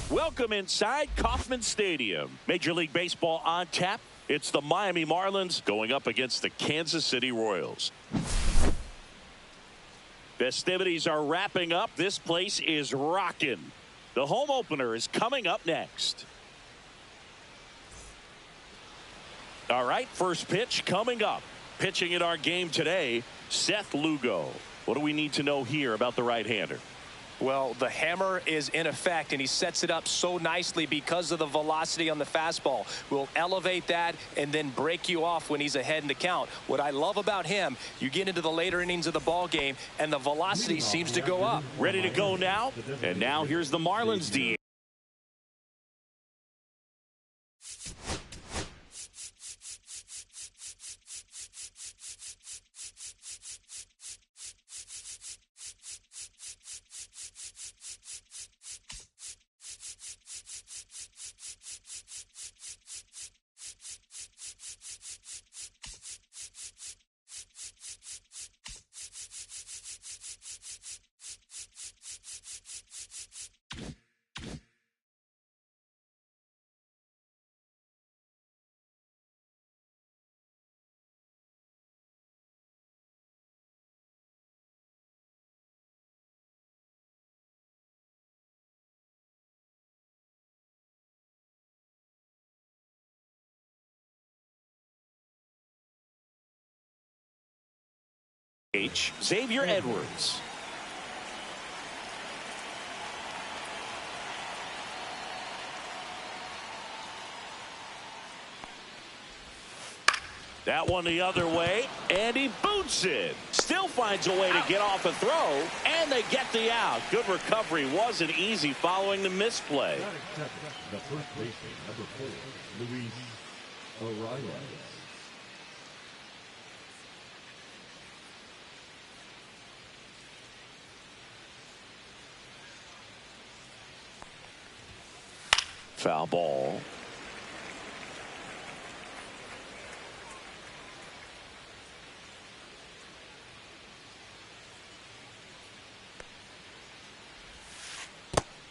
Welcome inside Kauffman Stadium. Major League Baseball on tap. It's the Miami Marlins going up against the Kansas City Royals. Festivities are wrapping up. This place is rocking. The home opener is coming up next. All right, first pitch coming up. Pitching in our game today, Seth Lugo. What do we need to know here about the right-hander? Well, the hammer is in effect, and he sets it up so nicely because of the velocity on the fastball. Will elevate that and then break you off when he's ahead in the count. What I love about him, you get into the later innings of the ball game, and the velocity seems to go up. Ready to go now? And now here's the Marlins D. Xavier Edwards. That one the other way, and he boots it. Still finds a way to get off a throw, and they get the out. Good recovery. Wasn't easy following the misplay. The first baseman, number 4, Luis O'Reilly. Foul ball.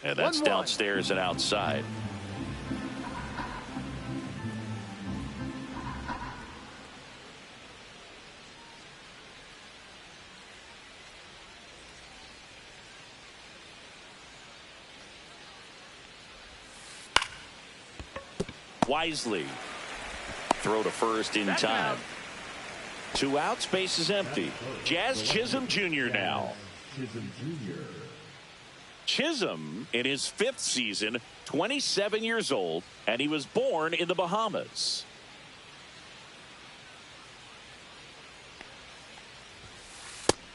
And that's downstairs and outside. Wisely. Throw to first in time. 2 outs, base is empty. Jazz Chisholm Jr. now. Chisholm Jr. Chisholm in his 5th season, 27 years old, and he was born in the Bahamas.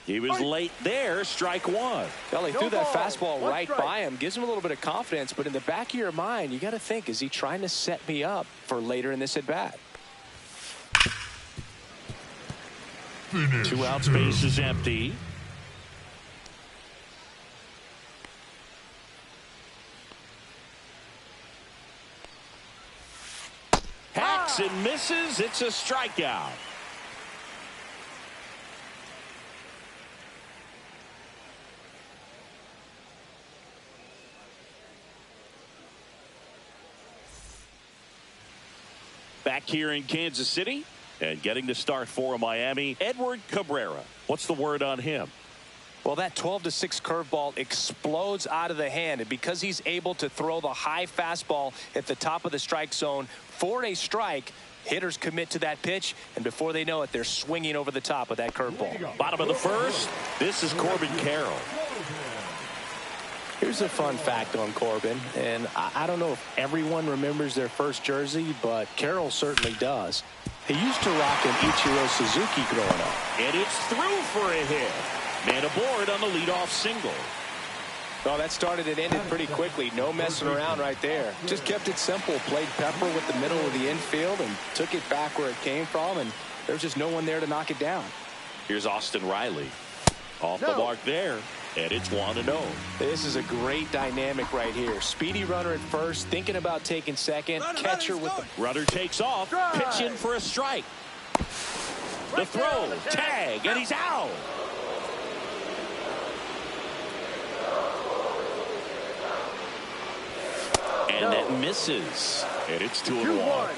He was late there, strike one. Well, he threw that fastball right by him, gives him a little bit of confidence, but in the back of your mind, you got to think, is he trying to set me up for later in this at-bat? 2 outs, base is empty. Hacks and misses. It's a strikeout. Back here in Kansas City and getting the start for Miami, Edward Cabrera. What's the word on him? Well, that 12-6 curveball explodes out of the hand, and because he's able to throw the high fastball at the top of the strike zone for a strike, hitters commit to that pitch, and before they know it, they're swinging over the top of that curveball. Bottom of the first, this is Corbin Carroll. Here's a fun fact on Corbin, and I don't know if everyone remembers their first jersey, but Carroll certainly does. He used to rock an Ichiro Suzuki growing up. And it's through for a hit. Man aboard on the leadoff single. Well, that started and ended pretty quickly. No messing around right there. Just kept it simple. Played pepper with the middle of the infield and took it back where it came from, and there was just no one there to knock it down. Here's Austin Riley. Off the mark there. And it's 1-0. This is a great dynamic right here. Speedy runner at first, thinking about taking second. Catcher with the runner takes off. Pitch in for a strike. The throw, tag, and he's out. misses. And it's 2-1.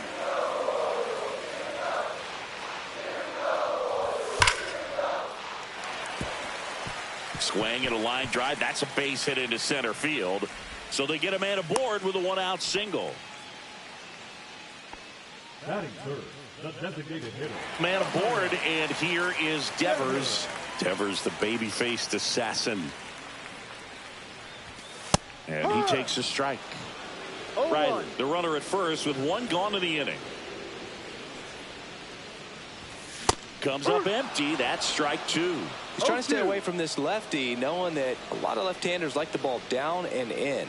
Swing and a line drive. That's a base hit into center field. So they get a man aboard with a one-out single. Batting third, the designated hitter. Man aboard, and here is Devers. Devers, the baby-faced assassin. And he takes a strike. Riley, the runner at first with one gone in the inning. Comes up empty. That's strike two. He's trying to stay away from this lefty, knowing that a lot of left-handers like the ball down and in.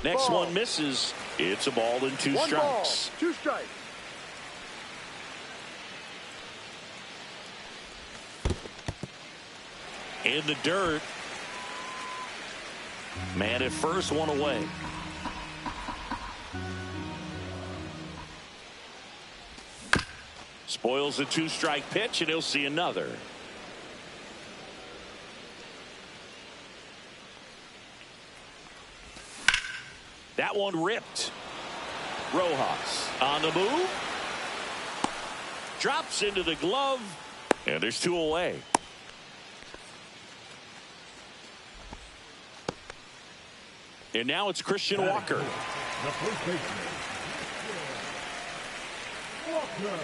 Next one misses. It's a ball and two strikes. 2 strikes. In the dirt. Man at first, one away. Spoils a 2-strike pitch, and he'll see another. That one ripped. Rojas on the move. Drops into the glove. And there's 2 away. And now it's Christian Walker. The first baseman, Walker.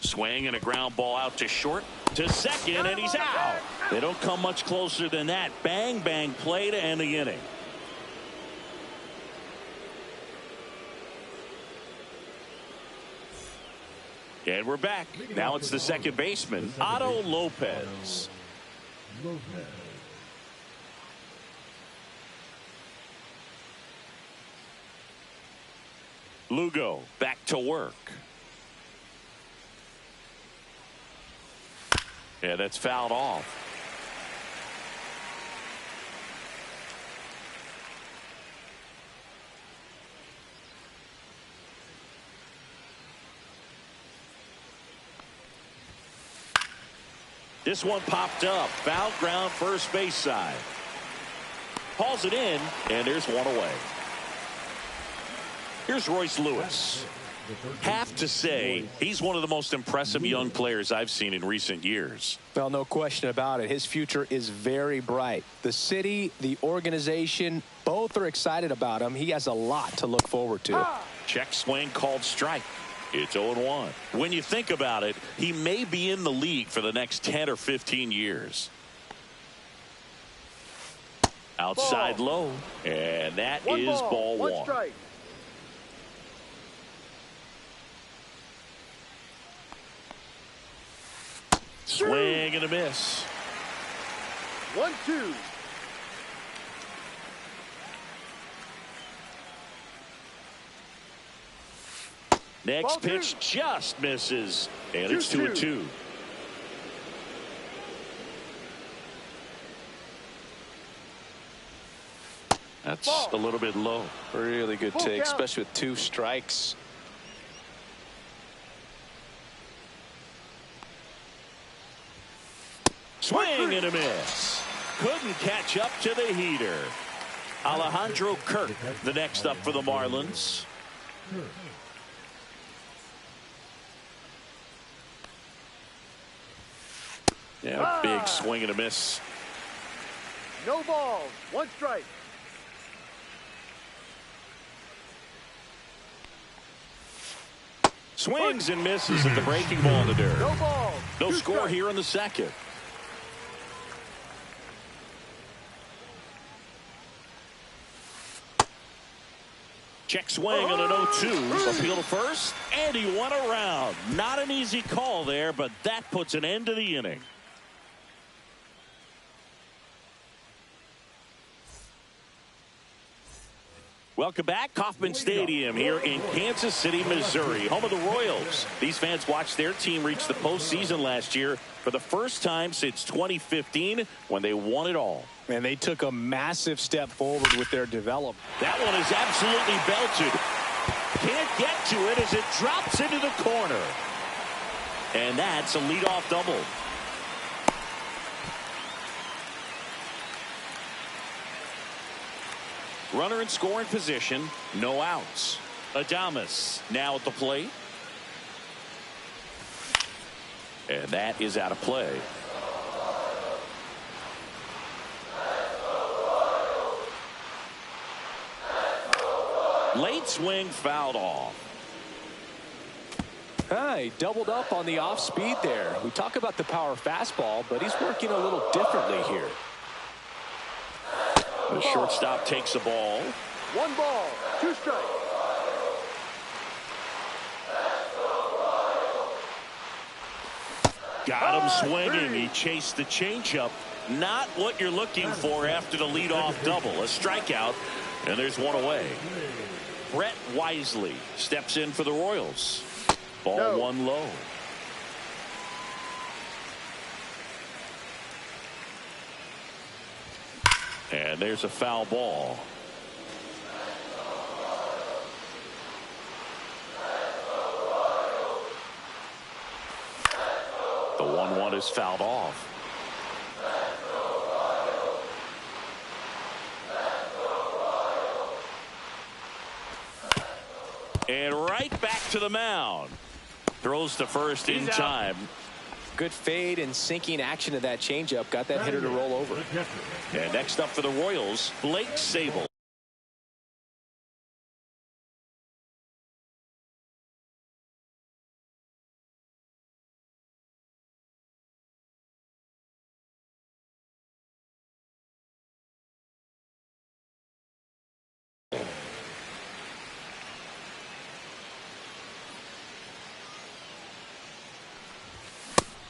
Swing and a ground ball out to short. To second, and he's out. They don't come much closer than that. Bang, bang play to end the inning. And we're back. Now it's the second baseman, Otto Lopez. Lugo back to work. Yeah, that's fouled off. This one popped up. Foul ground first base side. Hauls it in, and there's one away. Here's Royce Lewis. Have to say, he's one of the most impressive young players I've seen in recent years. Well, no question about it. His future is very bright. The city, the organization, both are excited about him. He has a lot to look forward to. Check swing called strike. It's 0-1. When you think about it, he may be in the league for the next 10 or 15 years. Outside low. And that is ball one. Strike. Swing and a miss. 1-2. Next pitch just misses. And it's 2-2. That's a little bit low. Really good Full take, count. especially with 2 strikes. Swing and a miss. Couldn't catch up to the heater. Alejandro Kirk, the next up for the Marlins. Yeah, big swing and a miss. No balls. 1 strike. Swings and misses at the breaking ball in the dirt. No balls. No 2 score strikes. here in the second. Check swing on an 0-2. Appeal to first, and he went around. Not an easy call there, but that puts an end to the inning. Welcome back. Kauffman Stadium here in Kansas City, Missouri, home of the Royals. These fans watched their team reach the postseason last year for the first time since 2015 when they won it all. And they took a massive step forward with their development. That one is absolutely belted. Can't get to it as it drops into the corner. And that's a leadoff double. Runner in scoring position. No outs. Adames now at the plate. And that is out of play. Late swing fouled off. He doubled up on the off speed there. We talk about the power fastball, but he's working a little differently here. The shortstop takes the ball. 1 ball, 2 strikes. Got him swinging. He chased the changeup. Not what you're looking for after the leadoff double. A strikeout, and there's one away. Brett Wisely steps in for the Royals. Ball 1 low. And there's a foul ball. The 1-1 is fouled off. And right back to the mound. Throws to first in time. Good fade and sinking action of that changeup. Got that hitter to roll over. And next up for the Royals, Blake Sabol.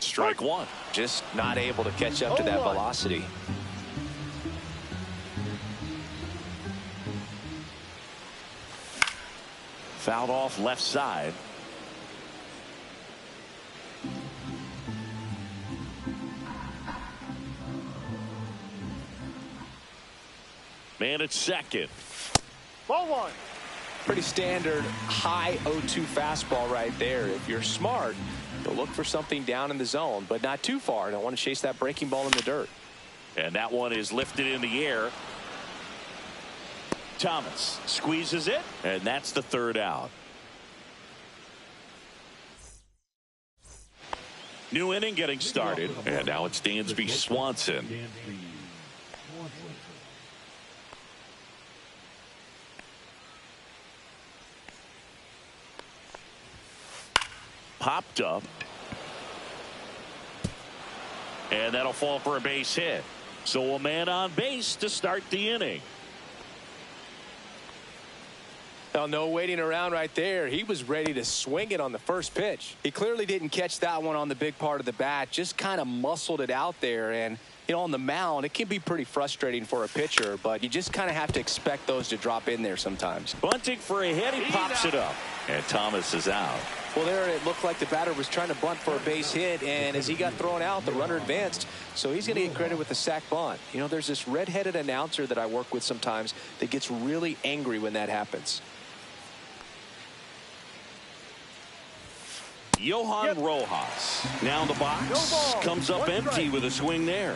Strike 1. Just not able to catch up to that velocity. Fouled off left side. Man at second. Ball 1. Pretty standard high 0-2 fastball right there. If you're smart, you'll look for something down in the zone, but not too far. Don't want to chase that breaking ball in the dirt. And that one is lifted in the air. Thomas squeezes it, and that's the 3rd out. New inning getting started, and now it's Dansby Swanson. Popped up. And that'll fall for a base hit. So a man on base to start the inning. Well, no waiting around right there. He was ready to swing it on the first pitch. He clearly didn't catch that one on the big part of the bat. Just kind of muscled it out there. And, you know, on the mound, it can be pretty frustrating for a pitcher, but you just kind of have to expect those to drop in there sometimes. Bunting for a hit. He pops it up. And Thomas is out. Well, there it looked like the batter was trying to bunt for a base hit, and as he got thrown out, the runner advanced, so he's going to get credit with the sac bunt. You know, there's this red-headed announcer that I work with sometimes that gets really angry when that happens. Johan Rojas now in the box. Comes up empty with a swing there.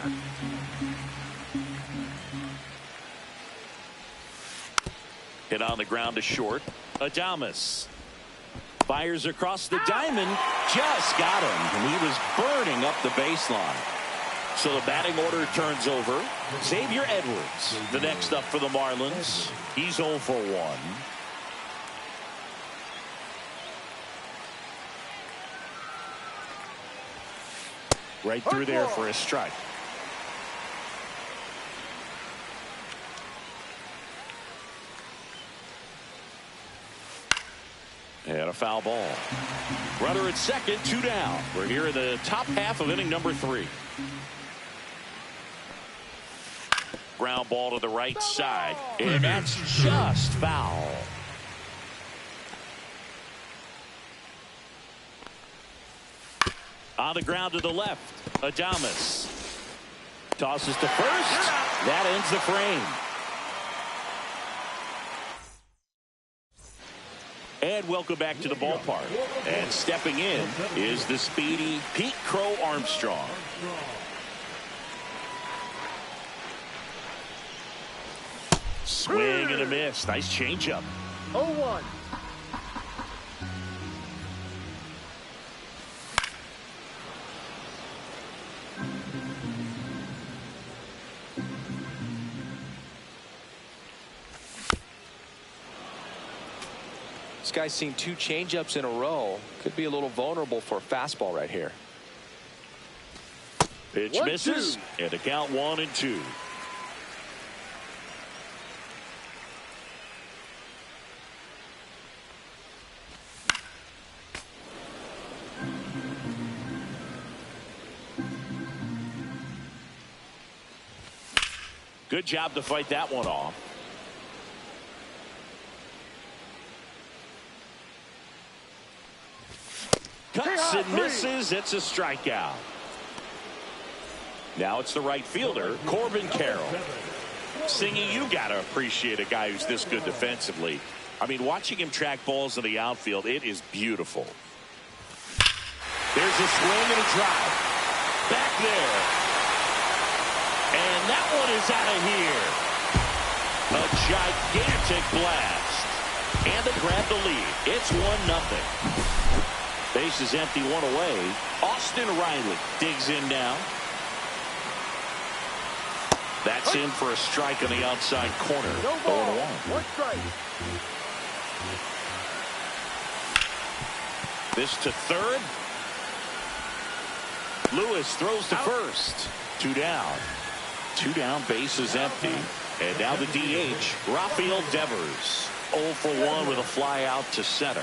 Hit on the ground to short. Adames fires across the diamond. Just got him. And he was burning up the baseline. So the batting order turns over. Xavier Edwards, the next up for the Marlins. He's 0 for 1. Right through there for a strike. And a foul ball. Runner at second, 2 down. We're here in the top half of inning number 3. Ground ball to the right side. And that's just foul. On the ground to the left. Adames tosses to first. That ends the frame. And welcome back to the ballpark. And stepping in is the speedy Pete Crow Armstrong. Swing and a miss. Nice changeup. 0-1. This guy's seen 2 changeups in a row. Could be a little vulnerable for a fastball right here. Pitch 1-2. misses, and the count 1-2. Good job to fight that one off. Cuts and misses. It's a strikeout. Now it's the right fielder, Corbin Carroll. Singy, you got to appreciate a guy who's this good defensively. I mean, watching him track balls in the outfield, it is beautiful. There's a swing and a drive. Back there. And that one is out of here. A gigantic blast. And they grab the lead. It's 1-0. Base is empty, 1 away. Austin Riley digs in now. That's in for a strike on the outside corner. No ball. 0-1. 1 strike. This to third. Lewis throws to first. 2 down. 2 down, base is empty. And now the DH, Rafael Devers. 0 for 1 with a fly out to center.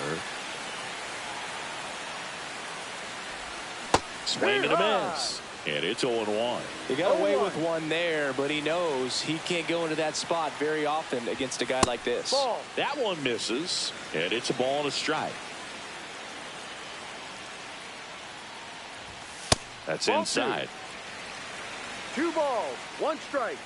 Swing and a miss. And it's 0-1. He got away with one there, but he knows he can't go into that spot very often against a guy like this. Ball. That one misses. And it's a ball and a strike. That's Ball inside. 2 balls, 1 strike.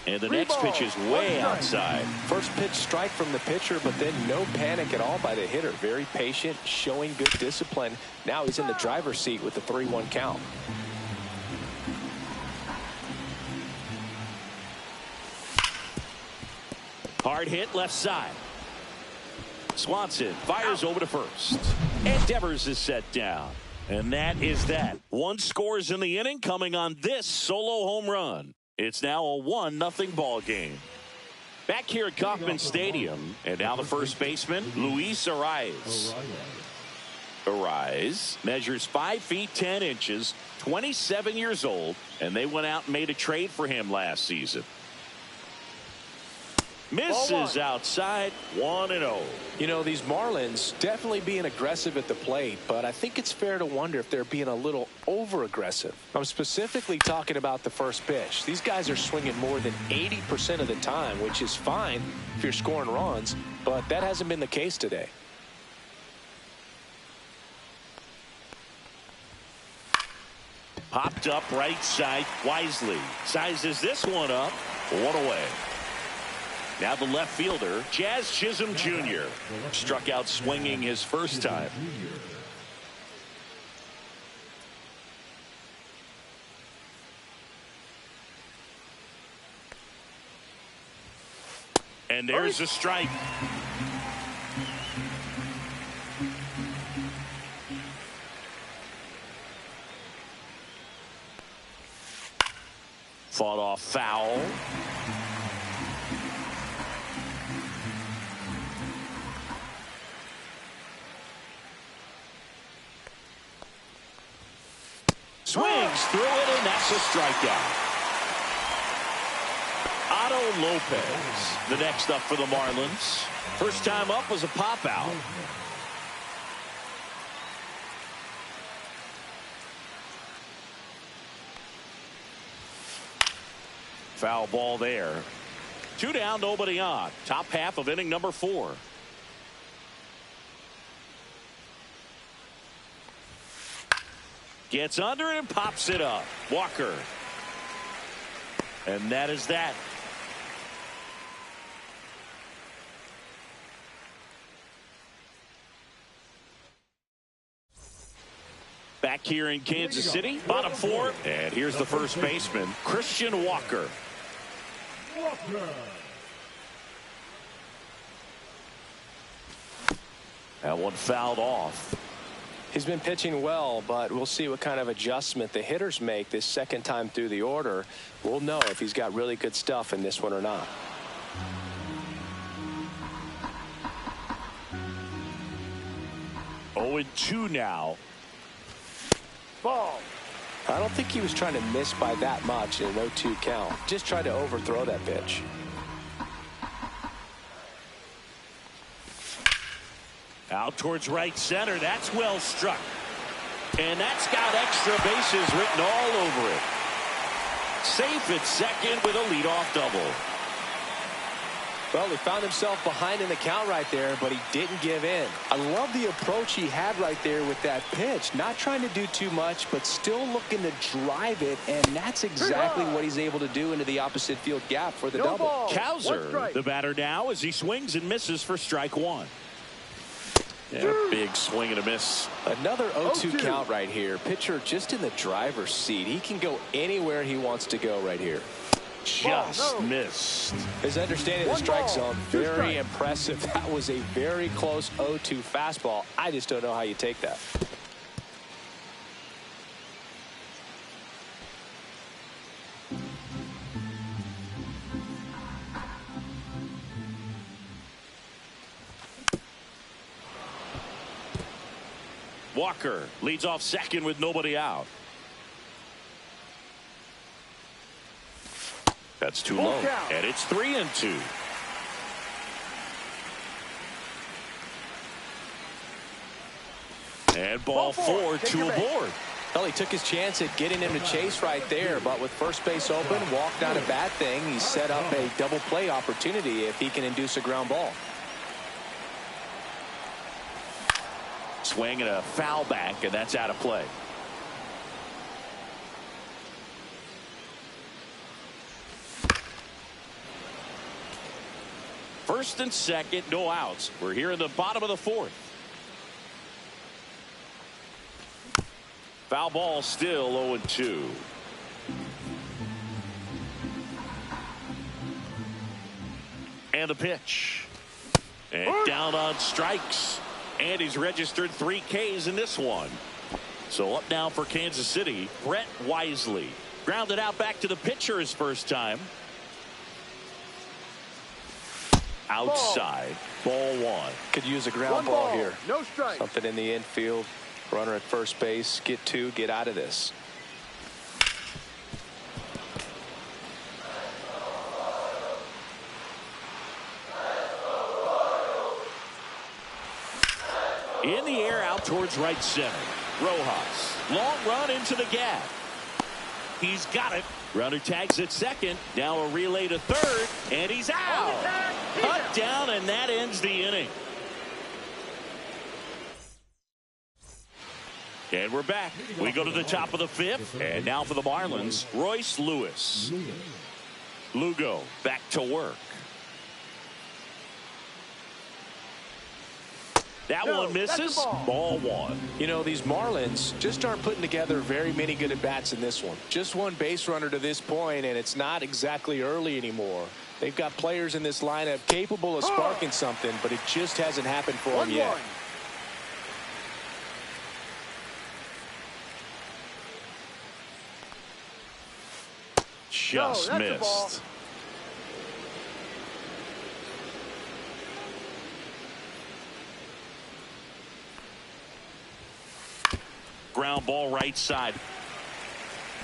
And the 3 next pitch balls, is 1 way strike. outside. First pitch strike from the pitcher, but then no panic at all by the hitter. Very patient, showing good discipline. Now he's in the driver's seat with the 3-1 count. Hard hit left side. Swanson fires over to first. And Devers is set down. And that is that. 1 scores in the inning coming on this solo home run. It's now a 1-0 ball game. Back here at Kauffman Stadium. And now the first baseman, Luis Arraez. Arraez measures 5 feet 10 inches, 27 years old, and they went out and made a trade for him last season. Misses outside, 1-0. You know, these Marlins definitely being aggressive at the plate, but I think it's fair to wonder if they're being a little over-aggressive. I'm specifically talking about the first pitch. These guys are swinging more than 80% of the time, which is fine if you're scoring runs, but that hasn't been the case today. Popped up right side, Wisely sizes this one up, 1 away. Now the left fielder, Jazz Chisholm Jr. struck out swinging his first time. And there's a strike. Fought off foul. Swings through it, and that's a strikeout. Otto Lopez, the next up for the Marlins. First time up was a pop out. Foul ball there. 2 down, nobody on. Top half of inning number 4. Gets under it and pops it up. Walker. And that is that. Back here in Kansas City, bottom four. And here's the first baseman, Christian Walker. That one fouled off. He's been pitching well, but we'll see what kind of adjustment the hitters make this second time through the order. We'll know if he's got really good stuff in this one or not. Oh, 2 now. Ball. I don't think he was trying to miss by that much in an 0-2 count. Just tried to overthrow that pitch. Out towards right center. That's well struck. And that's got extra bases written all over it. Safe at second with a leadoff double. Well, he found himself behind in the count right there, but he didn't give in. I love the approach he had right there with that pitch. Not trying to do too much, but still looking to drive it, and that's exactly what he's able to do into the opposite field gap for the double. Ball. Cowser, the batter now, as he swings and misses for strike one. Yeah, big swing and a miss. Another 0-2 count right here. Pitcher just in the driver's seat. He can go anywhere he wants to go right here. Just missed. His understanding of the strike zone, very impressive. That was a very close 0-2 fastball. I just don't know how you take that. Walker leads off second with nobody out. That's too low. And it's 3-2. And ball four, 2 aboard. Well, he took his chance at getting him to chase right there, but with first base open, walked not a bad thing. He set up a double play opportunity if he can induce a ground ball. Swing and a foul back, and that's out of play. First and second, no outs. We're here in the bottom of the fourth. Foul ball, still 0-2. And the pitch. And down on strikes. And he's registered 3 Ks in this one. So up now for Kansas City, Brett Wisely. Grounded out back to the pitcher his first time. Outside, ball 1. Could use a ground ball here. No strike. Something in the infield. Runner at first base. Get 2. Get out of this. In the air, out towards right center. Rojas, long run into the gap. He's got it. Runner tags at second. Now a relay to third, and he's out. Cut down, and that ends the inning. And we're back. We go to the top of the 5th, and now for the Marlins, Royce Lewis. Lugo back to work. That one misses. Ball 1. You know, these Marlins just aren't putting together very many good at-bats in this one. Just one base runner to this point, and it's not exactly early anymore. They've got players in this lineup capable of sparking something, but it just hasn't happened for them yet. Just missed. Ground ball right side.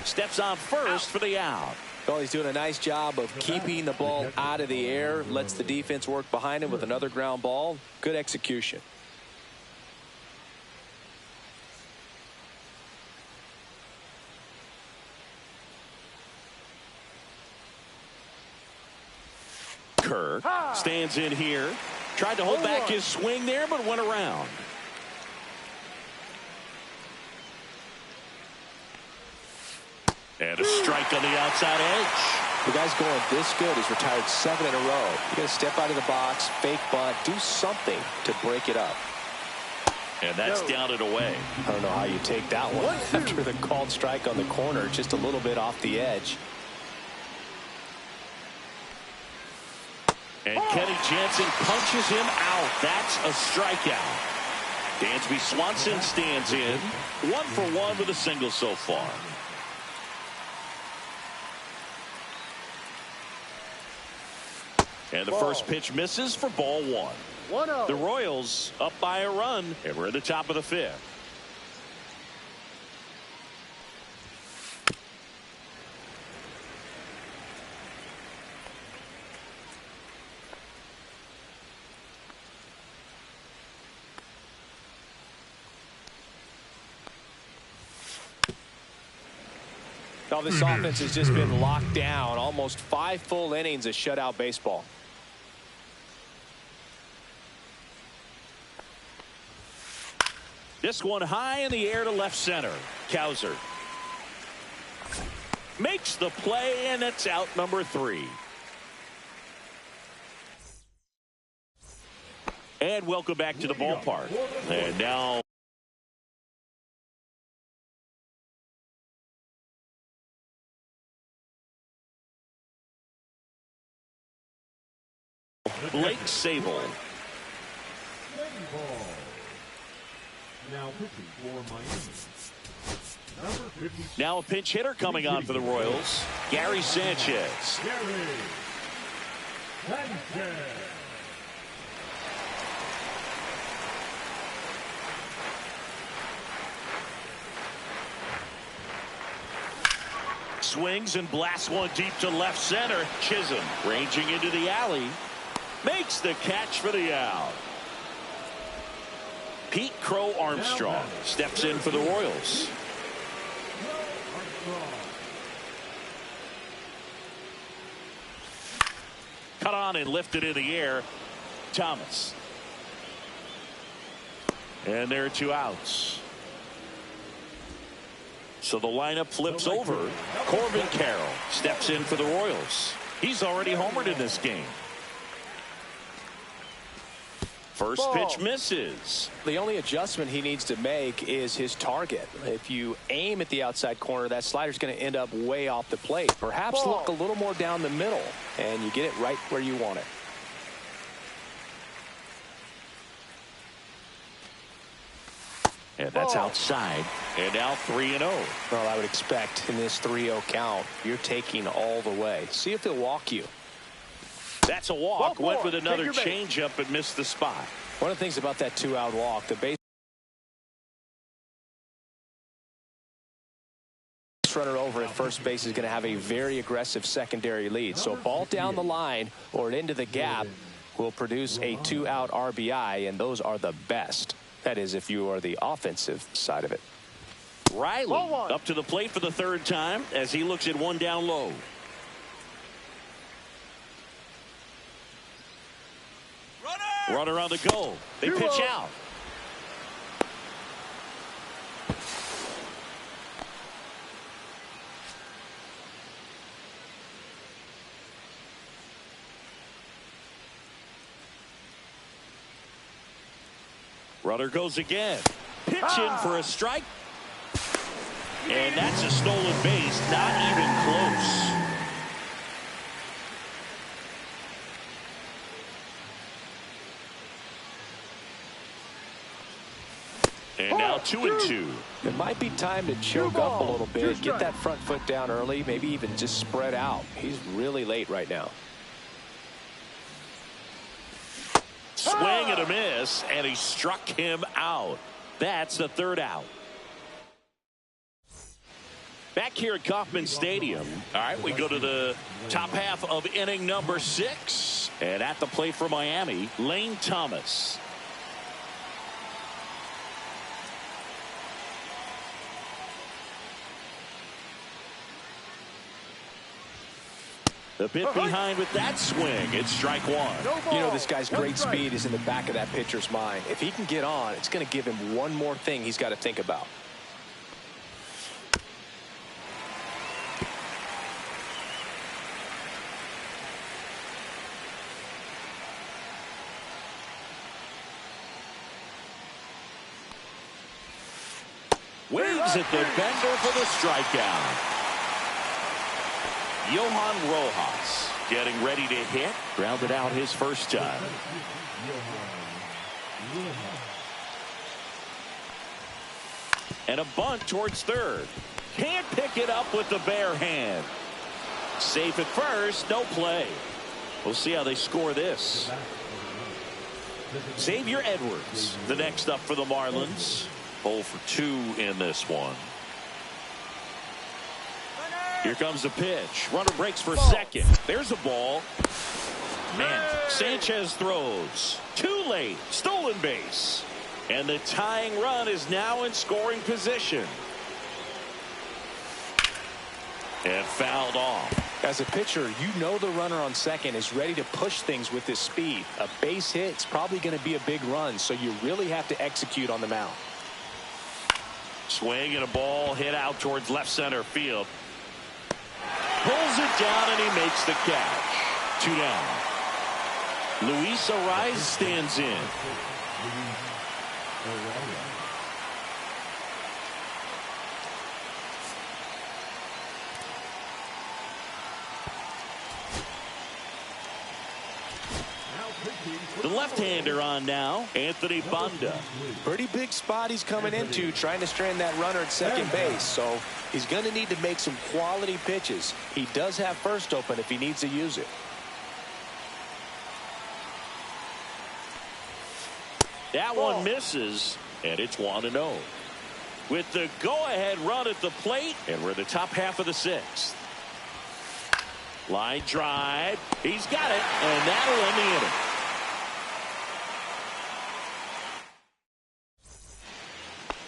Steps on first for the out. Well, he's doing a nice job of keeping the ball out of the air. Lets the defense work behind him with another ground ball. Good execution. Kerr stands in here. Tried to hold back his swing there, but went around. And a strike on the outside edge. The guy's going this good. He's retired 7 in a row. You got to step out of the box, fake bunt, do something to break it up. And that's down and away. I don't know how you take that one after the called strike on the corner, just a little bit off the edge. And Kenny Jansen punches him out. That's a strikeout. Dansby Swanson stands in. 1 for 1 with a single so far. And the first pitch misses for ball 1. 1-0. The Royals up by a run, and we're at the top of the 5th. Now this offense has just been locked down. Almost 5 full innings of shutout baseball. This one high in the air to left center. Cowser makes the play, and it's out number 3. And welcome back to the ballpark. And now Blake Sabol. Now pitching for Miami. Number 50. Now a pinch hitter coming on for the Royals. Gary Sanchez. Gary Sanchez. Swings and blasts one deep to left center. Chisholm ranging into the alley. Makes the catch for the out. Pete Crow Armstrong steps in for the Royals. Cut on and lifted in the air. Thomas. And there are 2 outs. So the lineup flips over. Corbin Carroll steps in for the Royals. He's already homered in this game. First pitch misses. The only adjustment he needs to make is his target. If you aim at the outside corner, that slider's going to end up way off the plate. Perhaps look a little more down the middle, and you get it right where you want it. And that's outside. And now 3-0. Well, I would expect in this 3-0 count, you're taking all the way. See if they'll walk you. That's a walk. Went with another changeup but missed the spot. One of the things about that 2-out walk, the base runner over at first base is going to have a very aggressive secondary lead. So a ball down the line or into the gap will produce a 2-out RBI, and those are the best. That is, if you are the offensive side of it. Riley up to the plate for the 3rd time as he looks at 1 down low. Runner on the go. They pitch out. Runner goes again. Pitch in for a strike. And that's a stolen base. Not even close. And now 2-2. It might be time to choke up a little bit, get that front foot down early, maybe even just spread out. He's really late right now. Swing and a miss, and he struck him out. That's the 3rd out. Back here at Kauffman Stadium. All right, we go to the top half of inning number 6. And at the plate for Miami, Lane Thomas. The bit behind with that swing. It's strike 1. You know, this guy's great speed is in the back of that pitcher's mind. If he can get on, it's going to give him one more thing he's got to think about. Waves at the bender for the strikeout. Johan Rojas getting ready to hit. Grounded out his first time. And a bunt towards third. Can't pick it up with the bare hand. Safe at first, no play. We'll see how they score this. Xavier Edwards, the next up for the Marlins. 0 for 2 in this one. Here comes the pitch. Runner breaks for second. There's a ball. And Sanchez throws. Too late. Stolen base. And the tying run is now in scoring position. And fouled off. As a pitcher, you know the runner on second is ready to push things with his speed. A base hit is probably going to be a big run, so you really have to execute on the mound. Swing and a ball hit out towards left center field. Pulls it down and he makes the catch. 2 down. Luis Arraez stands in. The left-hander on now, Anthony Banda. Pretty big spot he's coming into, trying to strand that runner at second base. So he's going to need to make some quality pitches. He does have first open if he needs to use it. That one misses, and it's 1-0. With the go-ahead run at the plate, and we're in the top half of the 6th. Line drive. He's got it, and that'll end the inning.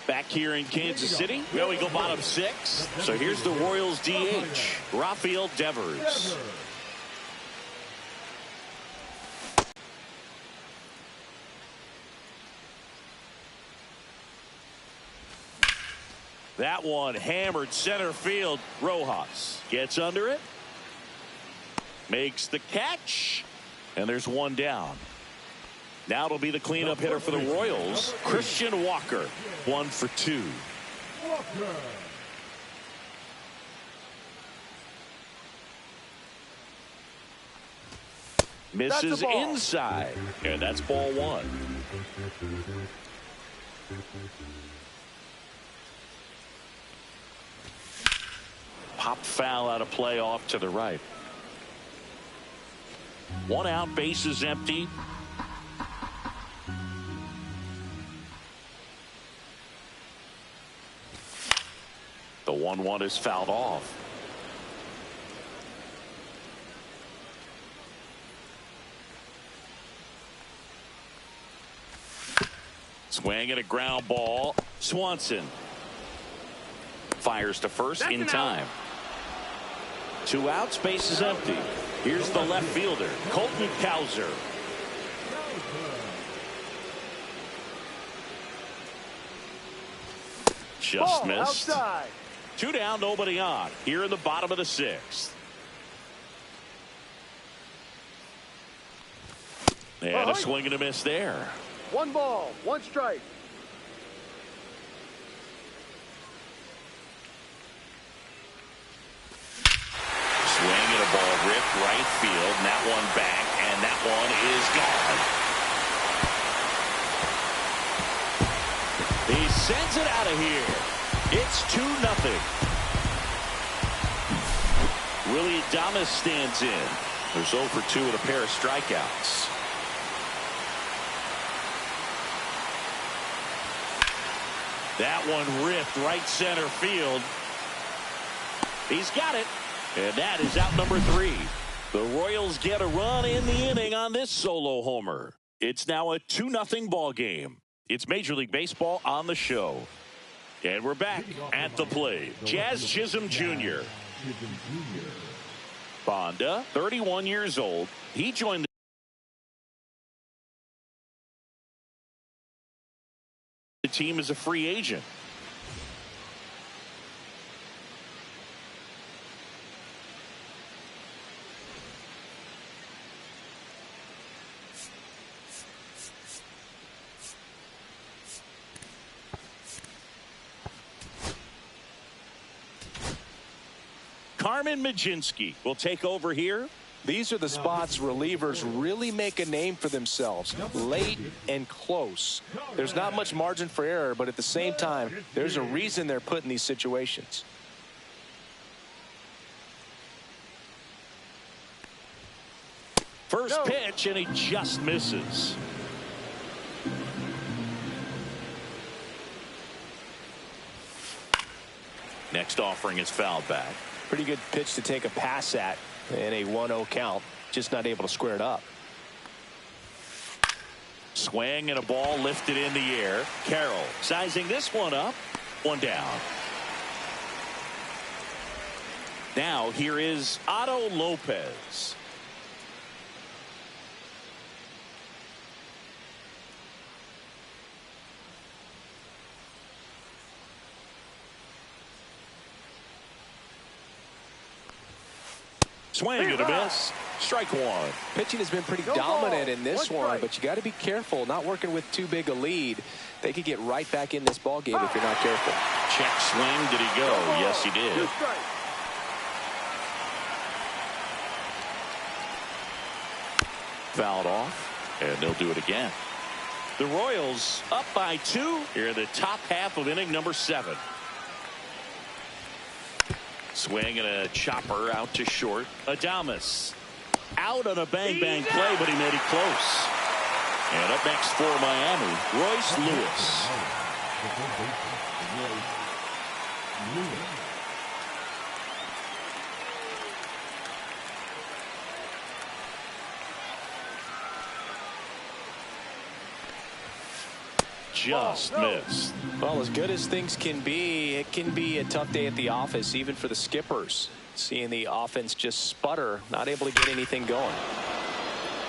Back here in Kansas City, well, we go bottom 6. So here's the Royals DH, Rafael Devers. That one hammered center field. Rojas gets under it, makes the catch, and there's one down. Now it'll be the cleanup hitter for the Royals, Christian Walker. 1 for 2. Misses inside, and that's ball 1. Popped foul out of play off to the right. 1 out, bases empty. The 1-1 is fouled off. Swing and a ground ball. Swanson fires to first in time. 2 outs, base is empty. Here's the left fielder, Colton Cowser. Just missed. Outside. 2 down, nobody on. Here in the bottom of the 6th. And a swing and a miss there. 1 ball, 1 strike. Swing and a ball ripped right field, and that one back, and that one is gone. He sends it out of here. It's 2-0. Willie Adames stands in. There's 0 for 2 with a pair of strikeouts. That one ripped right center field. He's got it. And that is out number 3. The Royals get a run in the inning on this solo homer. It's now a 2-0 ball game. It's Major League Baseball on the show. And we're back at the plate. Jazz Chisholm Jr. Banda, 31 years old. He joined the team as a free agent. Carmen Mlodzinski will take over here. These are the spots relievers really make a name for themselves. Late and close. There's not much margin for error, but at the same time, there's a reason they're put in these situations. First pitch, and he just misses. Next offering is fouled back. Pretty good pitch to take a pass at in a 1-0 count. Just not able to square it up. Swing and a ball lifted in the air. Carroll sizing this one up. One down. Now here is Otto Lopez. Swing and a miss. Strike one. Pitching has been pretty dominant in this one, but you got to be careful. Not working with too big a lead. They could get right back in this ball game if you're not careful. Check swing. Did he go? Yes, he did. Fouled off, and they'll do it again. The Royals up by 2 here in the top half of inning number 7. Swing and a chopper out to short. Adames out on a bang-bang play, but he made it close. And up next for Miami, Royce Lewis. Just missed. Well, as good as things can be, it can be a tough day at the office, even for the skippers. Seeing the offense just sputter, not able to get anything going.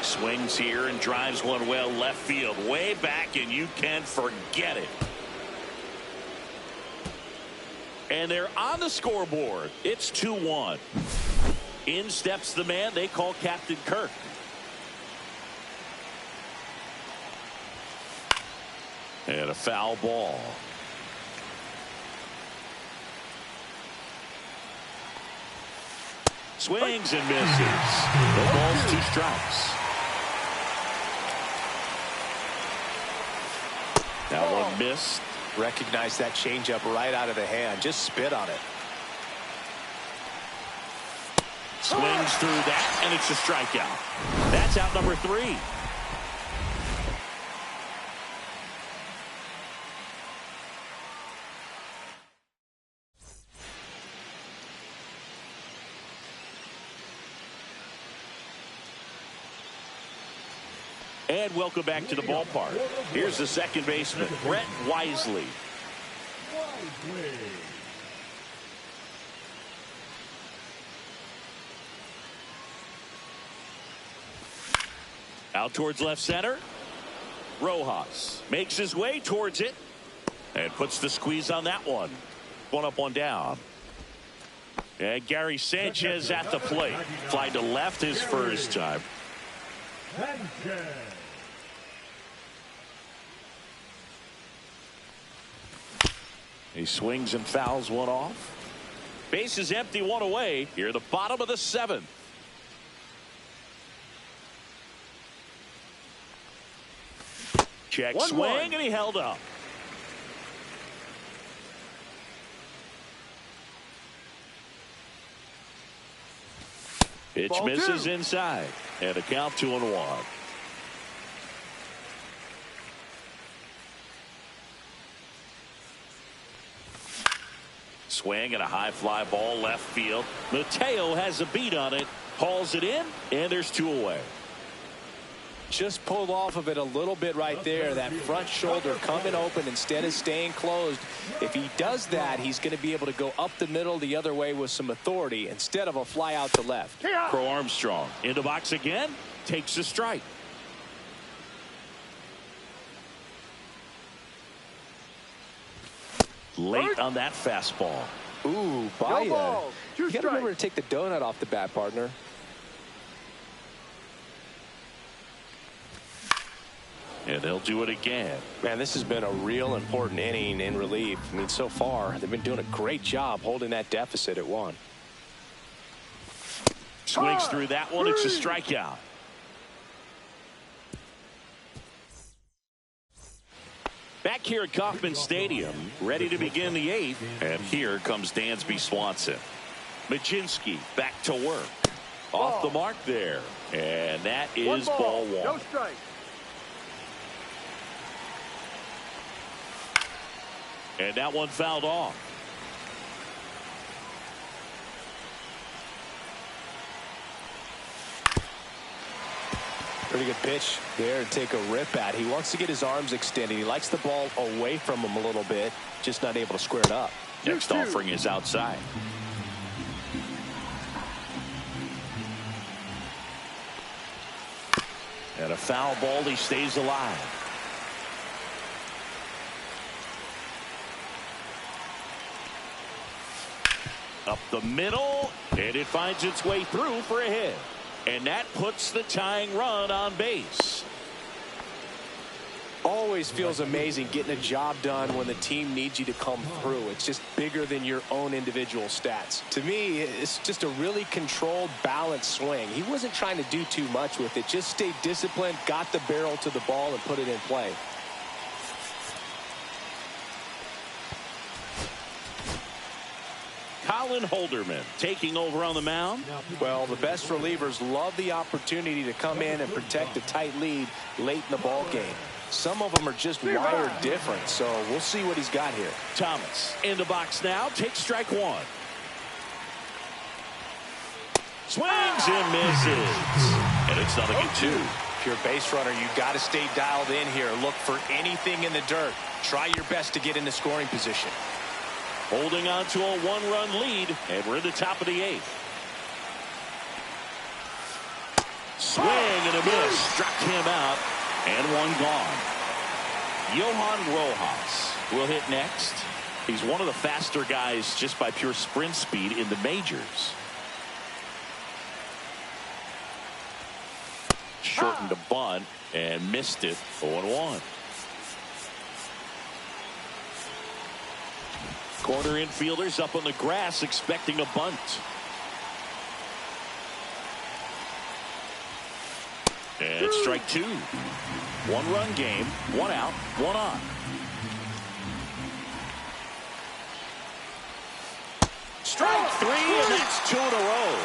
Swings here and drives one well left field, way back, and you can forget it. And they're on the scoreboard. It's 2-1. In steps the man they call Captain Kirk. And a foul ball. Swings and misses. The ball's 2 strikes. Now one missed. Recognize that changeup right out of the hand. Just spit on it. Swings through that, and it's a strikeout. That's out number 3. And welcome back to the ballpark. Here's the second baseman, Brett Wisely. Out towards left center. Rojas makes his way towards it and puts the squeeze on that one. One up, one down. And Gary Sanchez at the plate. Fly to left his first time. He swings and fouls one off. Base is empty, one away. Here, the bottom of the 7th. Check swing, and he held up. Pitch misses inside, and a count 2-1. Swing and a high fly ball left field. Mateo has a beat on it, hauls it in, and there's 2 away. Just pulled off of it a little bit right there. That front shoulder coming open instead of staying closed. If he does that, he's going to be able to go up the middle the other way with some authority instead of a fly out to left. Crow Armstrong in the box again, takes a strike. Late on that fastball. Ooh, Baez. You got to remember to take the donut off the bat, partner. And they'll do it again. Man, this has been a real important inning in relief. I mean, so far, they've been doing a great job holding that deficit at 1. Swings through that one. It's a strikeout. Back here at Kauffman Stadium, ready to begin the 8th. And here comes Dansby Swanson. Majinski back to work. Off the mark there. And that is ball one. No strike. And that one fouled off. Pretty good pitch there to take a rip at. He wants to get his arms extended. He likes the ball away from him a little bit, just not able to square it up. Next offering is outside. And a foul ball. He stays alive. Up the middle, and it finds its way through for a hit. And that puts the tying run on base. Always feels amazing getting a job done when the team needs you to come through. It's just bigger than your own individual stats. To me, it's just a really controlled, balanced swing. He wasn't trying to do too much with it. Just stayed disciplined, got the barrel to the ball, and put it in play. Colin Holderman taking over on the mound. Well, the best relievers love the opportunity to come in and protect a tight lead late in the ball game. Some of them are just wired different, so we'll see what he's got here. Thomas in the box now, takes strike one. Swings and misses. And it's 0-2. If you're a base runner, you've got to stay dialed in here. Look for anything in the dirt. Try your best to get in the scoring position. Holding on to a one-run lead, and we're in the top of the 8th. Swing and a miss. Struck him out, and one gone. Johan Rojas will hit next. He's one of the faster guys just by pure sprint speed in the majors. Shortened a bunt and missed it. 0-1. Corner infielders up on the grass expecting a bunt. And strike two. One-run game, one out, one on. Strike three, and that's 2 in a row.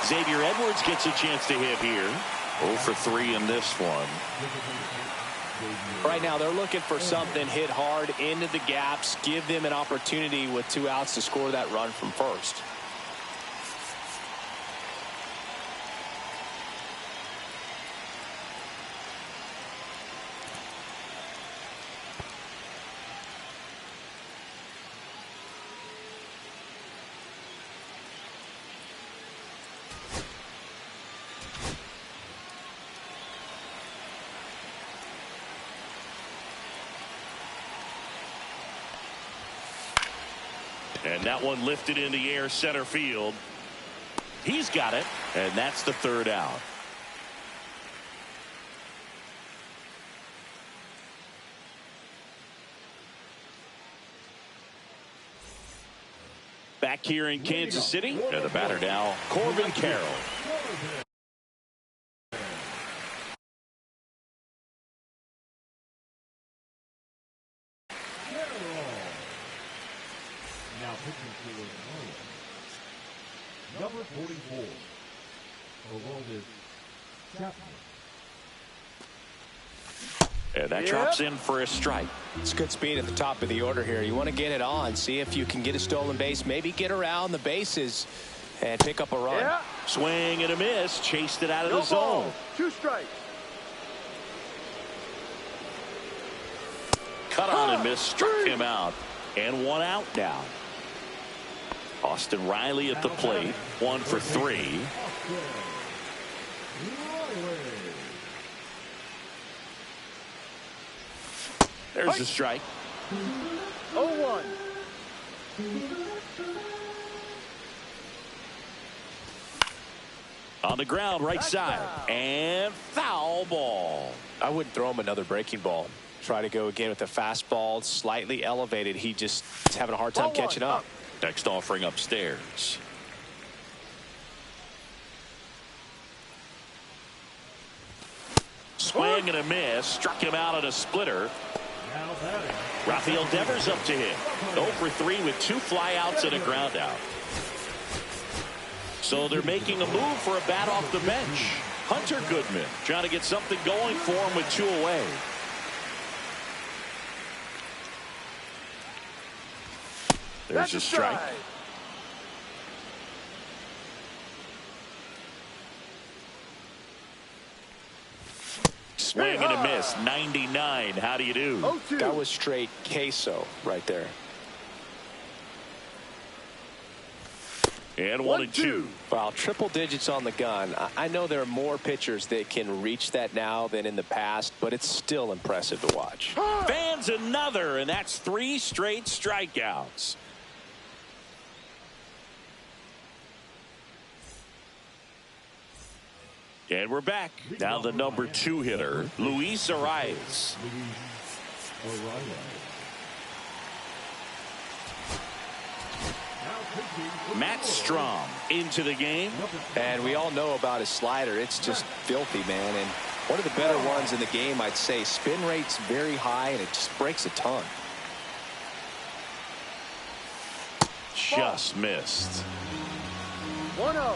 Xavier Edwards gets a chance to hit here. 0 for 3 in this one. Right now, they're looking for something, hit hard into the gaps, give them an opportunity with 2 outs to score that run from first. And that one lifted in the air center field. He's got it, and that's the 3rd out. Back here in Kansas City, and the batter now, Corbin Carroll. Number 44, Aroldis Chapman. And that drops in for a strike. It's good speed at the top of the order here. You want to get it on, see if you can get a stolen base, maybe get around the bases and pick up a run. Yeah. Swing and a miss, chased it out of the zone. 2 strikes. Cut on and miss, struck him out, and 1 out now. Austin Riley at the plate, 1 for 3. There's a strike. 0-1. On the ground, right side, and foul ball. I wouldn't throw him another breaking ball. Try to go again with the fastball, slightly elevated. He just is having a hard time catching up. Next offering upstairs. Swing and a miss. Struck him out on a splitter. Now batting. Rafael Devers up to hit. 0 for 3 with 2 flyouts and a ground out. So they're making a move for a bat off the bench. Hunter Goodman trying to get something going for him with 2 away. There's a strike. Swing and a miss. 99. How do you do? That was straight queso right there. And 1 and 2. Wow, triple digits on the gun. I know there are more pitchers that can reach that now than in the past, but it's still impressive to watch. Fans another, and that's 3 straight strikeouts. And we're back. Now the number 2 hitter, Luis Arraez. Matt Strom into the game. And we all know about his slider. It's just filthy, man. And one of the better ones in the game, I'd say. Spin rate's very high, and it just breaks a ton. Just missed. 1-0.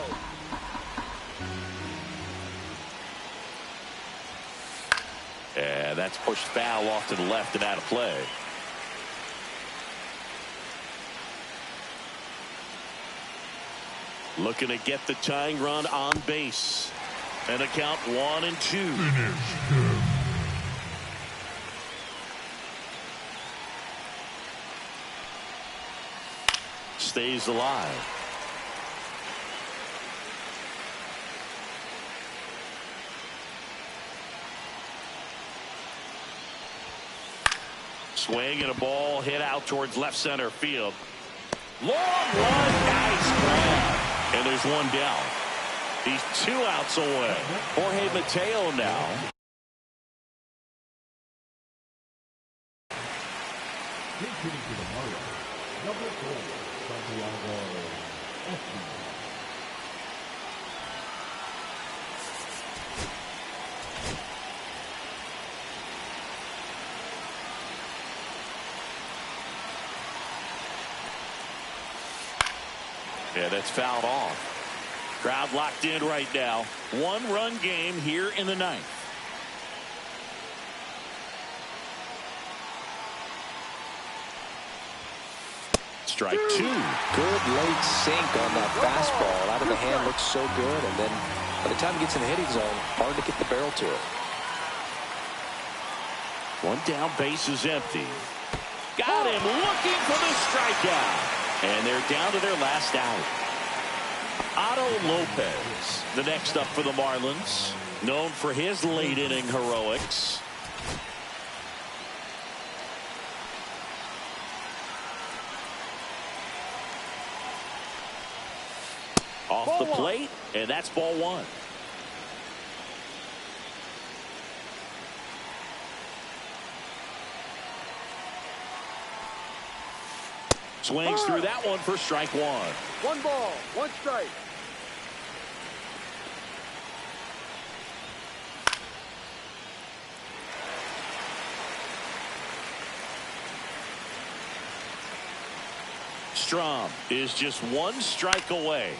And that's pushed foul off to the left and out of play. Looking to get the tying run on base. And a count 1 and 2. Stays alive. Swing and a ball hit out towards left center field. Long run, nice grab. And there's 1 down. He's 2 outs away. Jorge Mateo now. Hitting to the Marlins. Number 4, Santiago Espino. Yeah, that's fouled off. Crowd locked in right now. 1-run game here in the 9th. Strike 2. Good late sink on that fastball. Out of the hand, looks so good. And then by the time he gets in the hitting zone, hard to get the barrel to it. 1 down, base is empty. Got him looking for the strikeout. And they're down to their last out. Otto Lopez, the next up for the Marlins, known for his late inning heroics. Off the plate, and that's ball 1. Swings through that one for strike 1. 1 ball, 1 strike. Strom is just 1 strike away.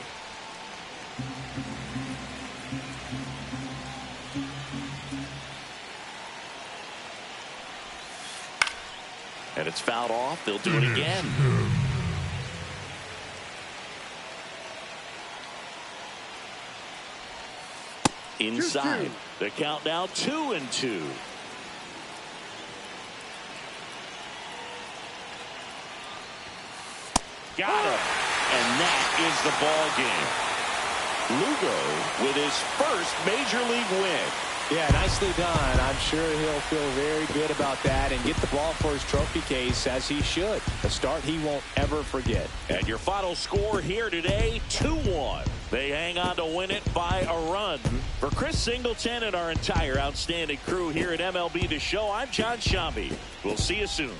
And it's fouled off. They'll do it again. Inside. The count now 2 and 2. Got him. And that is the ball game. Lugo with his first major league win. Yeah, nicely done. I'm sure he'll feel very good about that and get the ball for his trophy case, as he should. A start he won't ever forget. And your final score here today, 2-1. They hang on to win it by a run. For Chris Singleton and our entire outstanding crew here at MLB The Show, I'm John Shambi. We'll see you soon.